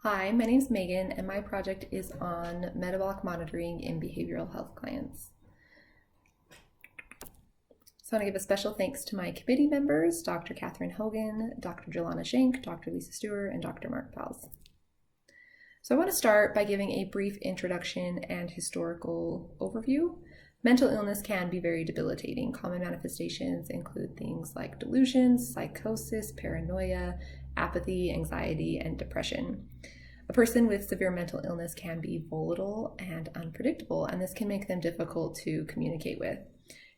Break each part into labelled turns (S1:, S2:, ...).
S1: Hi, my name's Megan, and my project is on metabolic monitoring in behavioral health clients. So I want to give a special thanks to my committee members, Dr. Catherine Hogan, Dr. Jelana Schenk, Dr. Lisa Stewart, and Dr. Mark Pals. So I want to start by giving a brief introduction and historical overview. Mental illness can be very debilitating. Common manifestations include things like delusions, psychosis, paranoia, apathy, anxiety, and depression. A person with severe mental illness can be volatile and unpredictable, and this can make them difficult to communicate with.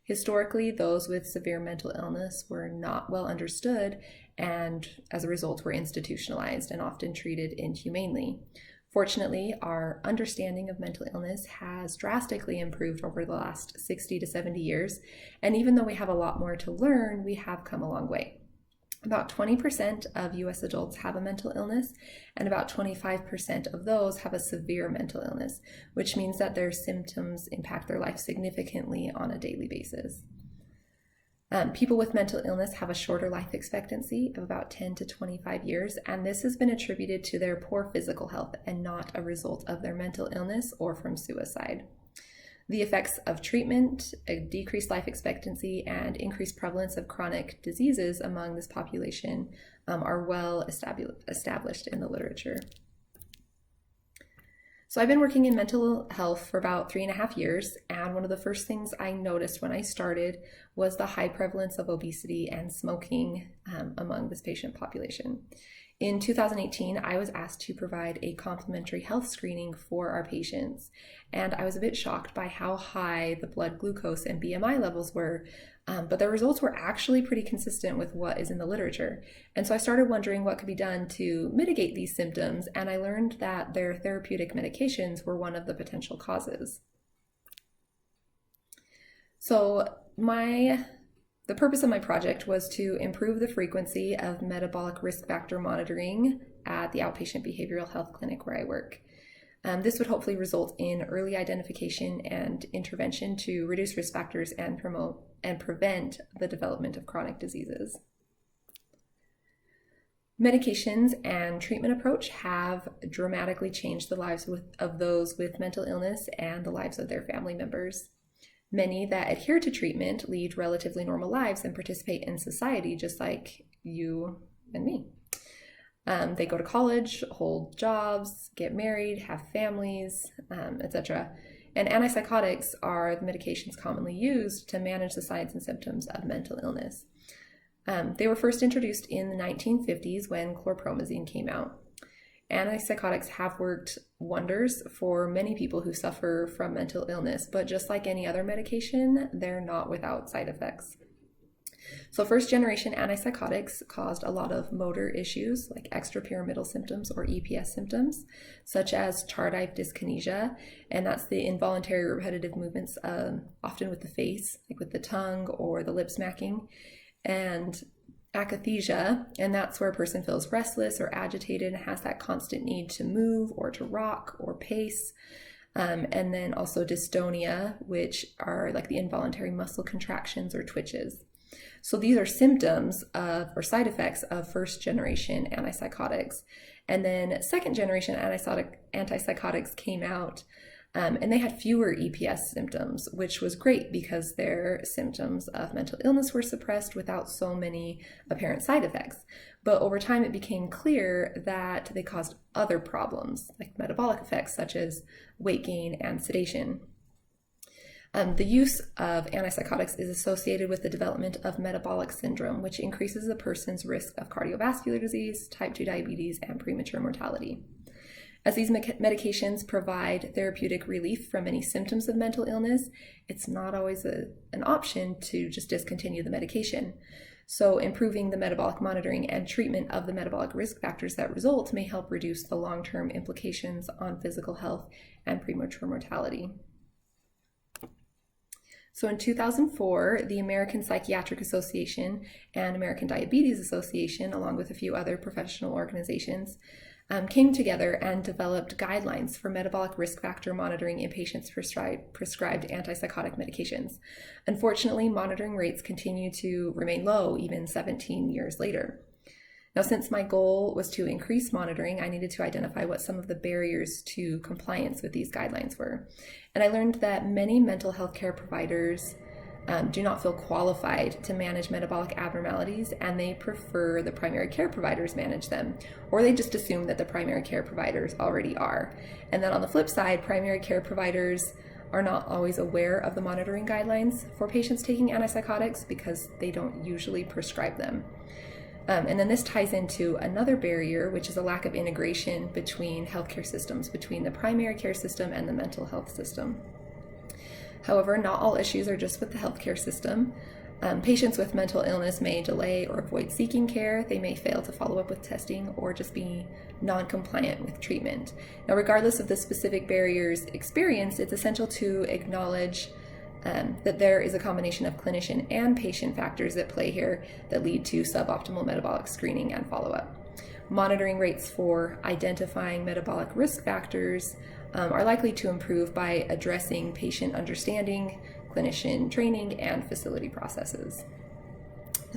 S1: Historically, those with severe mental illness were not well understood and, as a result, were institutionalized and often treated inhumanely. Fortunately, our understanding of mental illness has drastically improved over the last 60 to 70 years, and even though we have a lot more to learn, we have come a long way. About 20% of US adults have a mental illness, and about 25% of those have a severe mental illness, which means that their symptoms impact their life significantly on a daily basis. People with mental illness have a shorter life expectancy of about 10 to 25 years, and this has been attributed to their poor physical health and not a result of their mental illness or from suicide. The effects of treatment, a decreased life expectancy, and increased prevalence of chronic diseases among this population are well established in the literature. So I've been working in mental health for about 3.5 years, and one of the first things I noticed when I started was the high prevalence of obesity and smoking among this patient population. In 2018, I was asked to provide a complimentary health screening for our patients, and I was a bit shocked by how high the blood glucose and BMI levels were, but the results were actually pretty consistent with what is in the literature. And so I started wondering what could be done to mitigate these symptoms, and I learned that their therapeutic medications were one of the potential causes. So the purpose of my project was to improve the frequency of metabolic risk factor monitoring at the outpatient behavioral health clinic where I work. This would hopefully result in early identification and intervention to reduce risk factors and promote and prevent the development of chronic diseases. Medications and treatment approach have dramatically changed the lives of those with mental illness and the lives of their family members. Many that adhere to treatment lead relatively normal lives and participate in society just like you and me. They go to college, hold jobs, get married, have families, etc. And antipsychotics are the medications commonly used to manage the signs and symptoms of mental illness. They were first introduced in the 1950s when chlorpromazine came out. Antipsychotics have worked wonders for many people who suffer from mental illness, but just like any other medication, they're not without side effects. So first generation antipsychotics caused a lot of motor issues like extrapyramidal symptoms or EPS symptoms, such as tardive dyskinesia, and that's the involuntary repetitive movements often with the face, like with the tongue or the lip smacking, and akathisia, and that's where a person feels restless or agitated and has that constant need to move or to rock or pace. And then also dystonia, which are like the involuntary muscle contractions or twitches. So these are symptoms of or side effects of first generation antipsychotics. And then second generation antipsychotics came out and they had fewer EPS symptoms, which was great because their symptoms of mental illness were suppressed without so many apparent side effects. But over time, it became clear that they caused other problems, like metabolic effects such as weight gain and sedation. The use of antipsychotics is associated with the development of metabolic syndrome, which increases a person's risk of cardiovascular disease, type 2 diabetes, and premature mortality. As these medications provide therapeutic relief from any symptoms of mental illness, it's not always an option to just discontinue the medication. So improving the metabolic monitoring and treatment of the metabolic risk factors that result may help reduce the long-term implications on physical health and premature mortality. So in 2004, the American Psychiatric Association and American Diabetes Association, along with a few other professional organizations, came together and developed guidelines for metabolic risk factor monitoring in patients prescribed antipsychotic medications. Unfortunately, monitoring rates continue to remain low even 17 years later. Now, since my goal was to increase monitoring, I needed to identify what some of the barriers to compliance with these guidelines were. And I learned that many mental health care providers do not feel qualified to manage metabolic abnormalities, and they prefer the primary care providers manage them, or they just assume that the primary care providers already are. And then on the flip side, primary care providers are not always aware of the monitoring guidelines for patients taking antipsychotics because they don't usually prescribe them. And then this ties into another barrier, which is a lack of integration between healthcare systems, between the primary care system and the mental health system. However, not all issues are just with the healthcare system. Patients with mental illness may delay or avoid seeking care. They may fail to follow up with testing or just be non-compliant with treatment. Now, regardless of the specific barriers experienced, it's essential to acknowledge that there is a combination of clinician and patient factors at play here that lead to suboptimal metabolic screening and follow-up. Monitoring rates for identifying metabolic risk factors are likely to improve by addressing patient understanding, clinician training, and facility processes.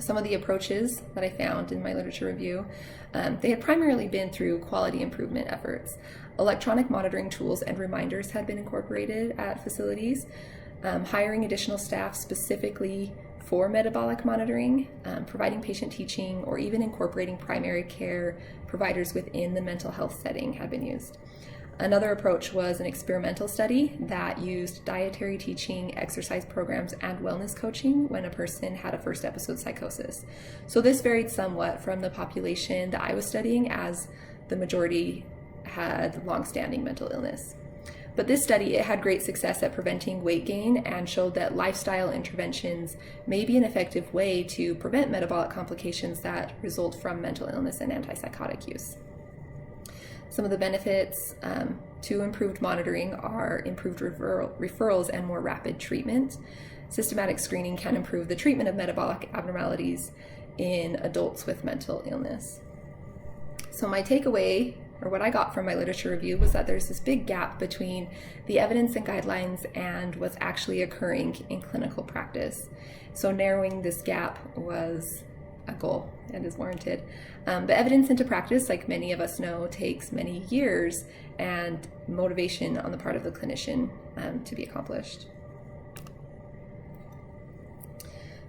S1: Some of the approaches that I found in my literature review, they had primarily been through quality improvement efforts. Electronic monitoring tools and reminders had been incorporated at facilities. Hiring additional staff specifically for metabolic monitoring, providing patient teaching, or even incorporating primary care providers within the mental health setting had been used. Another approach was an experimental study that used dietary teaching, exercise programs, and wellness coaching when a person had a first episode psychosis. So this varied somewhat from the population that I was studying, as the majority had long-standing mental illness. But this study, it had great success at preventing weight gain and showed that lifestyle interventions may be an effective way to prevent metabolic complications that result from mental illness and antipsychotic use. Some of the benefits to improved monitoring are improved referrals and more rapid treatment. Systematic screening can improve the treatment of metabolic abnormalities in adults with mental illness. So my takeaway, or what I got from my literature review, was that there's this big gap between the evidence and guidelines and what's actually occurring in clinical practice. So narrowing this gap was a goal and is warranted. But evidence into practice, like many of us know, takes many years and motivation on the part of the clinician to be accomplished.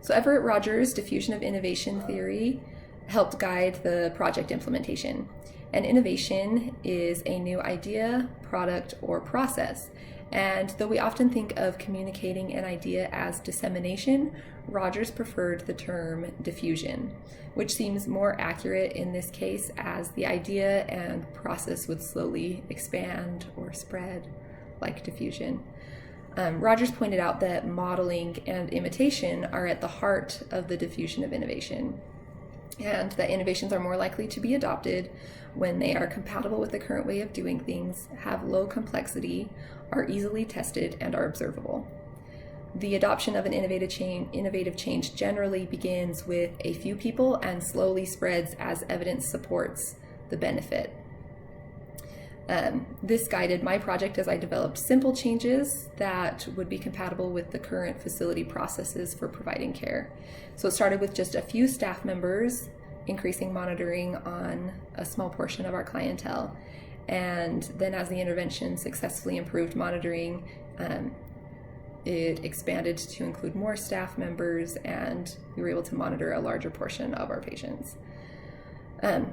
S1: So Everett Rogers' diffusion of innovation theory helped guide the project implementation. And innovation is a new idea, product, or process. And though we often think of communicating an idea as dissemination, Rogers preferred the term diffusion, which seems more accurate in this case, as the idea and process would slowly expand or spread like diffusion. Rogers pointed out that modeling and imitation are at the heart of the diffusion of innovation, and that innovations are more likely to be adopted when they are compatible with the current way of doing things, have low complexity, are easily tested, and are observable. The adoption of an innovative change generally begins with a few people and slowly spreads as evidence supports the benefit. This guided my project as I developed simple changes that would be compatible with the current facility processes for providing care. So it started with just a few staff members, increasing monitoring on a small portion of our clientele. And then as the intervention successfully improved monitoring, it expanded to include more staff members, and we were able to monitor a larger portion of our patients.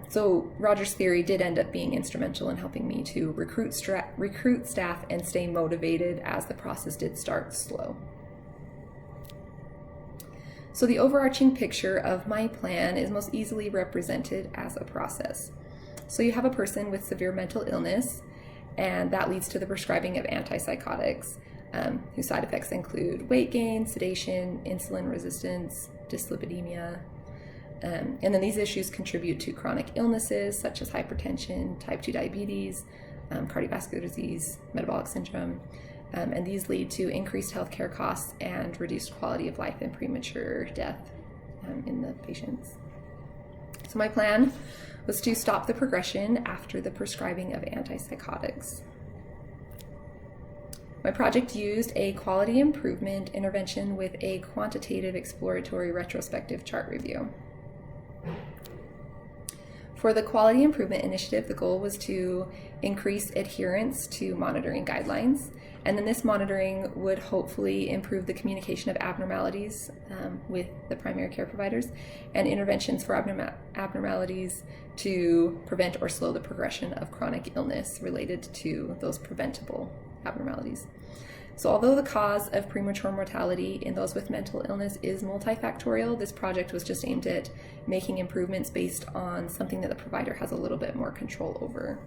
S1: So Rogers' theory did end up being instrumental in helping me to recruit staff and stay motivated as the process did start slow. So the overarching picture of my plan is most easily represented as a process. So you have a person with severe mental illness, and that leads to the prescribing of antipsychotics, whose side effects include weight gain, sedation, insulin resistance, dyslipidemia. And then these issues contribute to chronic illnesses such as hypertension, type 2 diabetes, cardiovascular disease, metabolic syndrome, and these lead to increased healthcare costs and reduced quality of life and premature death in the patients. So my plan was to stop the progression after the prescribing of antipsychotics. My project used a quality improvement intervention with a quantitative exploratory retrospective chart review. For the Quality Improvement Initiative, the goal was to increase adherence to monitoring guidelines, and then this monitoring would hopefully improve the communication of abnormalities with the primary care providers and interventions for abnormalities to prevent or slow the progression of chronic illness related to those preventable abnormalities. So although the cause of premature mortality in those with mental illness is multifactorial, this project was just aimed at making improvements based on something that the provider has a little bit more control over.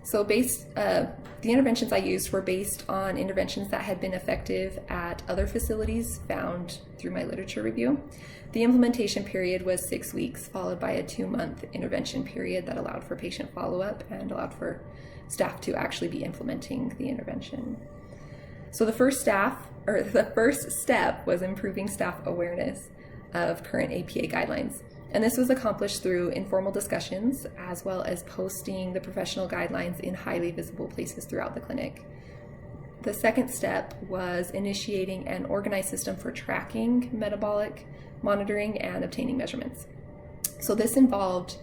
S1: So the interventions I used were based on interventions that had been effective at other facilities found through my literature review. The implementation period was 6 weeks, followed by a 2-month intervention period that allowed for patient follow-up and allowed for staff to actually be implementing the intervention. So the first step was improving staff awareness of current APA guidelines. And this was accomplished through informal discussions as well as posting the professional guidelines in highly visible places throughout the clinic. The second step was initiating an organized system for tracking metabolic monitoring and obtaining measurements. So this involved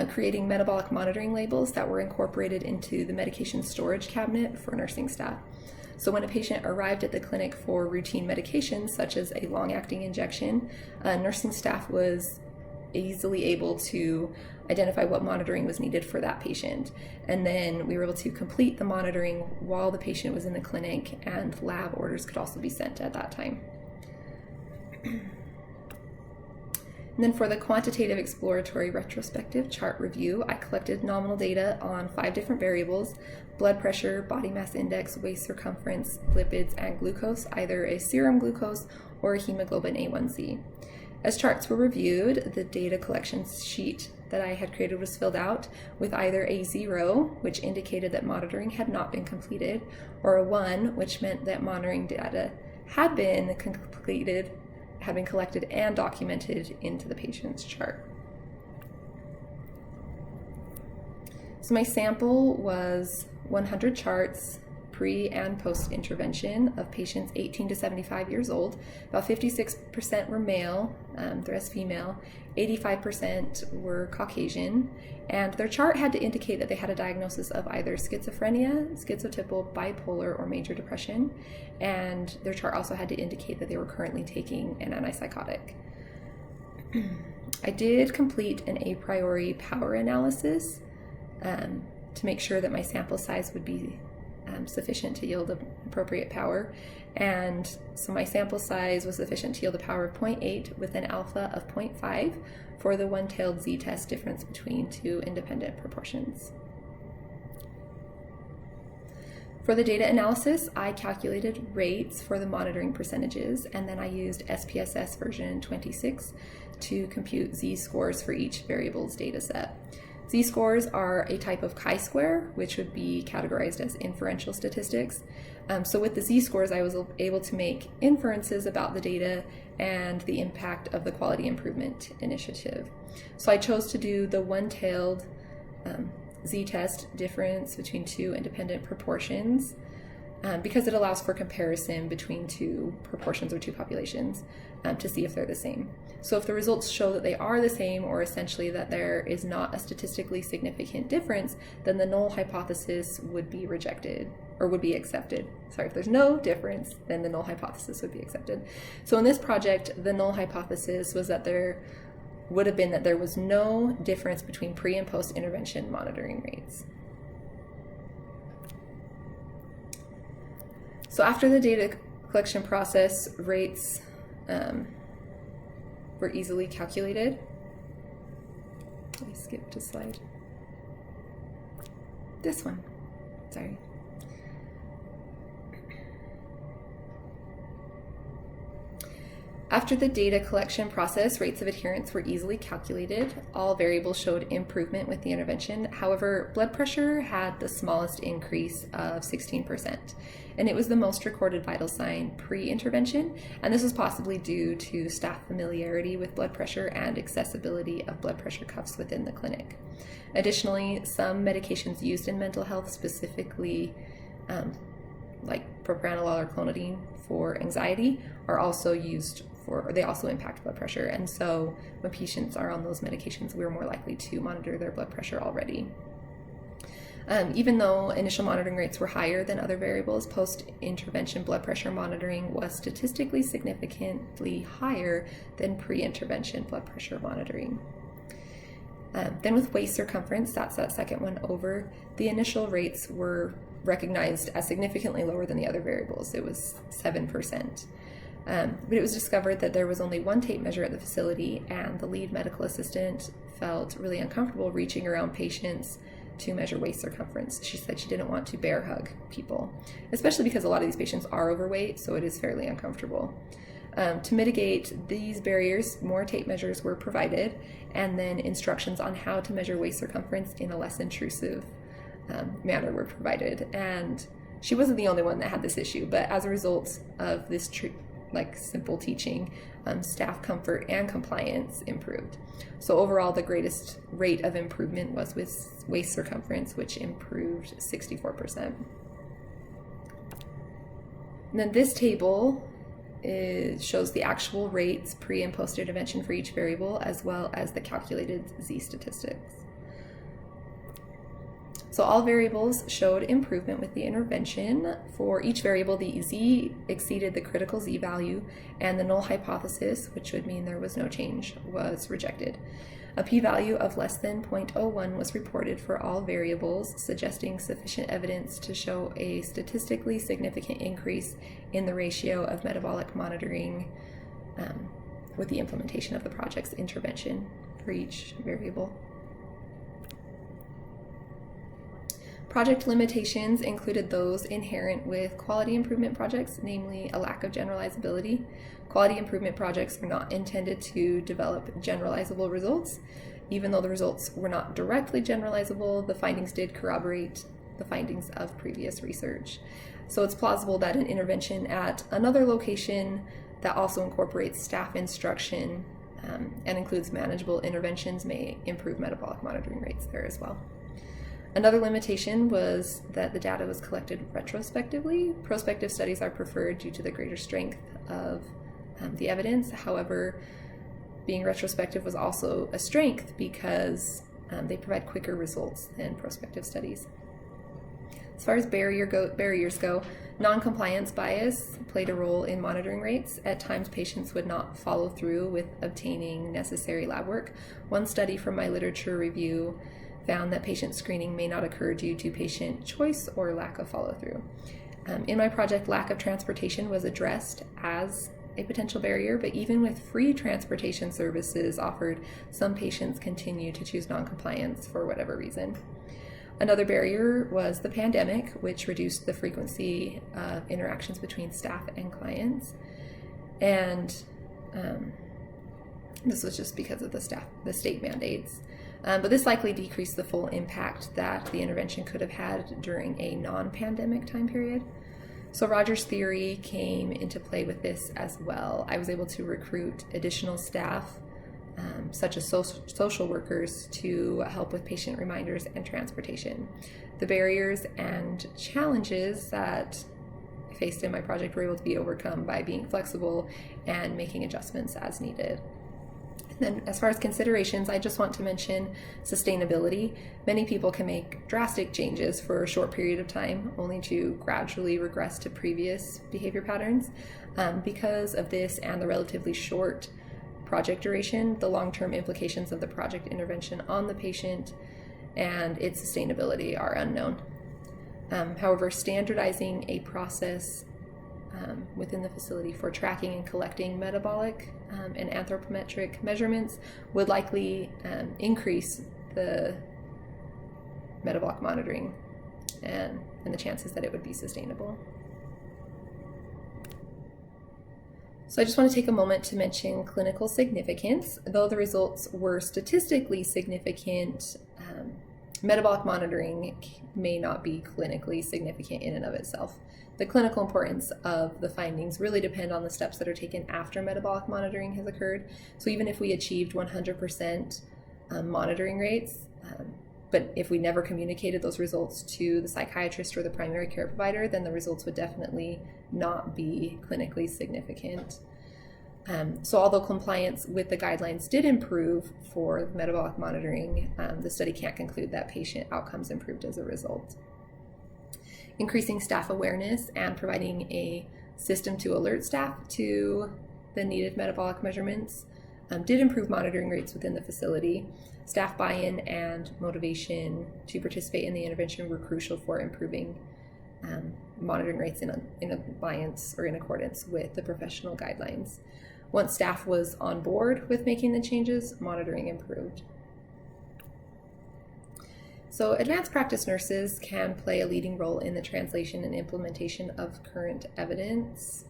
S1: creating metabolic monitoring labels that were incorporated into the medication storage cabinet for nursing staff. So when a patient arrived at the clinic for routine medications, such as a long-acting injection, nursing staff was easily able to identify what monitoring was needed for that patient. And then we were able to complete the monitoring while the patient was in the clinic, and lab orders could also be sent at that time. And then for the quantitative exploratory retrospective chart review, I collected nominal data on 5 different variables: blood pressure, body mass index, waist circumference, lipids, and glucose, either a serum glucose or a hemoglobin A1C. As charts were reviewed, the data collection sheet that I had created was filled out with either a 0, which indicated that monitoring had not been completed, or a 1, which meant that monitoring data had been completed, had been collected and documented into the patient's chart. So my sample was 100 charts pre and post intervention of patients 18 to 75 years old. About 56% were male, the rest female, 85% were Caucasian, and their chart had to indicate that they had a diagnosis of either schizophrenia, schizotypal, bipolar, or major depression, and their chart also had to indicate that they were currently taking an antipsychotic. I did complete an a priori power analysis to make sure that my sample size would be sufficient to yield appropriate power, and so my sample size was sufficient to yield a power of 0.8 with an alpha of 0.5 for the one-tailed z-test difference between 2 independent proportions. For the data analysis, I calculated rates for the monitoring percentages, and then I used SPSS version 26 to compute z-scores for each variable's data set. Z-scores are a type of chi-square, which would be categorized as inferential statistics. So with the z-scores, I was able to make inferences about the data and the impact of the Quality Improvement Initiative. So I chose to do the one-tailed z-test difference between 2 independent proportions because it allows for comparison between 2 proportions or 2 populations to see if they're the same. So if the results show that they are the same, or essentially that there is not a statistically significant difference, then the null hypothesis would be rejected, or would be accepted. Sorry, if there's no difference, then the null hypothesis would be accepted. So in this project, the null hypothesis was that there would have been that there was no difference between pre and post intervention monitoring rates. So after the data collection process, rates were easily calculated. I skipped a slide. This one, sorry. After the data collection process, rates of adherence were easily calculated. All variables showed improvement with the intervention. However, blood pressure had the smallest increase of 16%, and it was the most recorded vital sign pre-intervention, and this was possibly due to staff familiarity with blood pressure and accessibility of blood pressure cuffs within the clinic. Additionally, some medications used in mental health, specifically like propranolol or clonidine for anxiety, are also used they also impact blood pressure. And so when patients are on those medications, we're more likely to monitor their blood pressure already. Even though initial monitoring rates were higher than other variables, post-intervention blood pressure monitoring was statistically significantly higher than pre-intervention blood pressure monitoring. Then with waist circumference, that's that second one over, the initial rates were recognized as significantly lower than the other variables. It was 7%. But it was discovered that there was only one tape measure at the facility, and the lead medical assistant felt really uncomfortable reaching around patients to measure waist circumference. She said she didn't want to bear hug people, especially because a lot of these patients are overweight, so it is fairly uncomfortable. To mitigate these barriers, more tape measures were provided, and then instructions on how to measure waist circumference in a less intrusive manner were provided. And she wasn't the only one that had this issue, but as a result of this simple teaching, staff comfort and compliance improved. So overall, the greatest rate of improvement was with waist circumference, which improved 64%. And then this table shows the actual rates pre and post intervention for each variable, as well as the calculated Z statistics. So all variables showed improvement with the intervention. For each variable, the Z exceeded the critical Z value, and the null hypothesis, which would mean there was no change, was rejected. A p-value of less than 0.01 was reported for all variables, suggesting sufficient evidence to show a statistically significant increase in the ratio of metabolic monitoring with the implementation of the project's intervention for each variable. Project limitations included those inherent with quality improvement projects, namely a lack of generalizability. Quality improvement projects are not intended to develop generalizable results. Even though the results were not directly generalizable, the findings did corroborate the findings of previous research. So it's plausible that an intervention at another location that also incorporates staff instruction and includes manageable interventions may improve metabolic monitoring rates there as well. Another limitation was that the data was collected retrospectively. Prospective studies are preferred due to the greater strength of the evidence. However, being retrospective was also a strength because they provide quicker results than prospective studies. As far as barriers go, non-compliance bias played a role in monitoring rates. At times, patients would not follow through with obtaining necessary lab work. One study from my literature review found that patient screening may not occur due to patient choice or lack of follow-through. In my project, lack of transportation was addressed as a potential barrier, but even with free transportation services offered, some patients continue to choose non-compliance for whatever reason. Another barrier was the pandemic, which reduced the frequency of interactions between staff and clients. And this was just because of the state mandates. But this likely decreased the full impact that the intervention could have had during a non-pandemic time period. So Roger's theory came into play with this as well. I was able to recruit additional staff, such as social workers, to help with patient reminders and transportation. The barriers and challenges that I faced in my project were able to be overcome by being flexible and making adjustments as needed. Then as far as considerations, I just want to mention sustainability. Many people can make drastic changes for a short period of time, only to gradually regress to previous behavior patterns. Because of this and the relatively short project duration, the long-term implications of the project intervention on the patient and its sustainability are unknown. However, standardizing a process within the facility for tracking and collecting metabolic and anthropometric measurements would likely increase the metabolic monitoring and the chances that it would be sustainable. So I just want to take a moment to mention clinical significance. Though the results were statistically significant, metabolic monitoring may not be clinically significant in and of itself. The clinical importance of the findings really depend on the steps that are taken after metabolic monitoring has occurred. So even if we achieved 100% monitoring rates, but if we never communicated those results to the psychiatrist or the primary care provider, then the results would definitely not be clinically significant. So although compliance with the guidelines did improve for metabolic monitoring, the study can't conclude that patient outcomes improved as a result. Increasing staff awareness and providing a system to alert staff to the needed metabolic measurements did improve monitoring rates within the facility. Staff buy-in and motivation to participate in the intervention were crucial for improving monitoring rates in alliance or in accordance with the professional guidelines. Once staff was on board with making the changes, monitoring improved. So advanced practice nurses can play a leading role in the translation and implementation of current evidence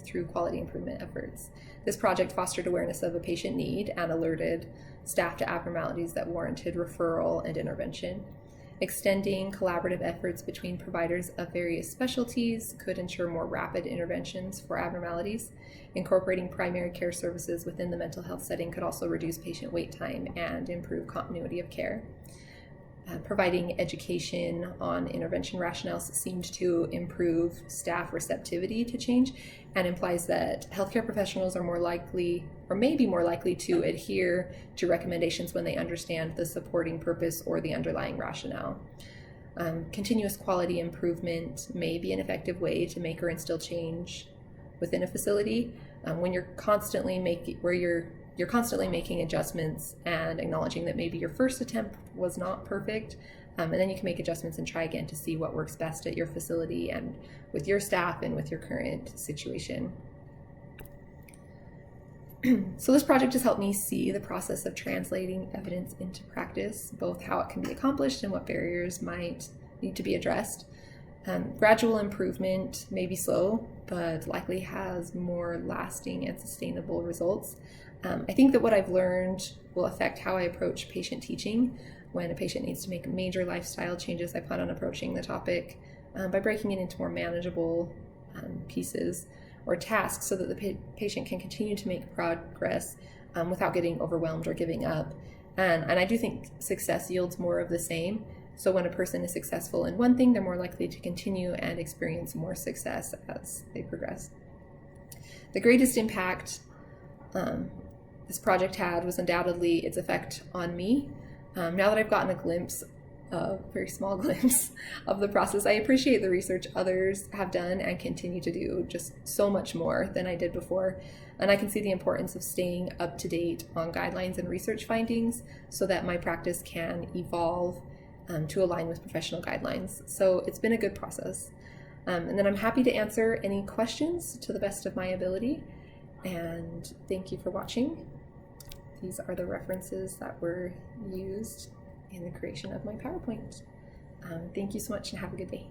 S1: through quality improvement efforts. This project fostered awareness of a patient need and alerted staff to abnormalities that warranted referral and intervention. Extending collaborative efforts between providers of various specialties could ensure more rapid interventions for abnormalities. Incorporating primary care services within the mental health setting could also reduce patient wait time and improve continuity of care. Providing education on intervention rationales seemed to improve staff receptivity to change and implies that healthcare professionals are more likely, or may be more likely, to adhere to recommendations when they understand the supporting purpose or the underlying rationale. Continuous quality improvement may be an effective way to make or instill change within a facility when you're constantly making adjustments and acknowledging that maybe your first attempt was not perfect, and then you can make adjustments and try again to see what works best at your facility and with your staff and with your current situation. So this project has helped me see the process of translating evidence into practice, both how it can be accomplished and what barriers might need to be addressed. Gradual improvement may be slow, but likely has more lasting and sustainable results. I think that what I've learned will affect how I approach patient teaching. When a patient needs to make major lifestyle changes, I plan on approaching the topic by breaking it into more manageable pieces or tasks so that the patient can continue to make progress without getting overwhelmed or giving up. And I do think success yields more of the same. So when a person is successful in one thing, they're more likely to continue and experience more success as they progress. The greatest impact this project had was undoubtedly its effect on me. Now that I've gotten a glimpse, a very small glimpse of the process, I appreciate the research others have done and continue to do just so much more than I did before. And I can see the importance of staying up to date on guidelines and research findings so that my practice can evolve to align with professional guidelines. So it's been a good process. And then I'm happy to answer any questions to the best of my ability. And thank you for watching. These are the references that were used in the creation of my PowerPoint. Thank you so much and have a good day.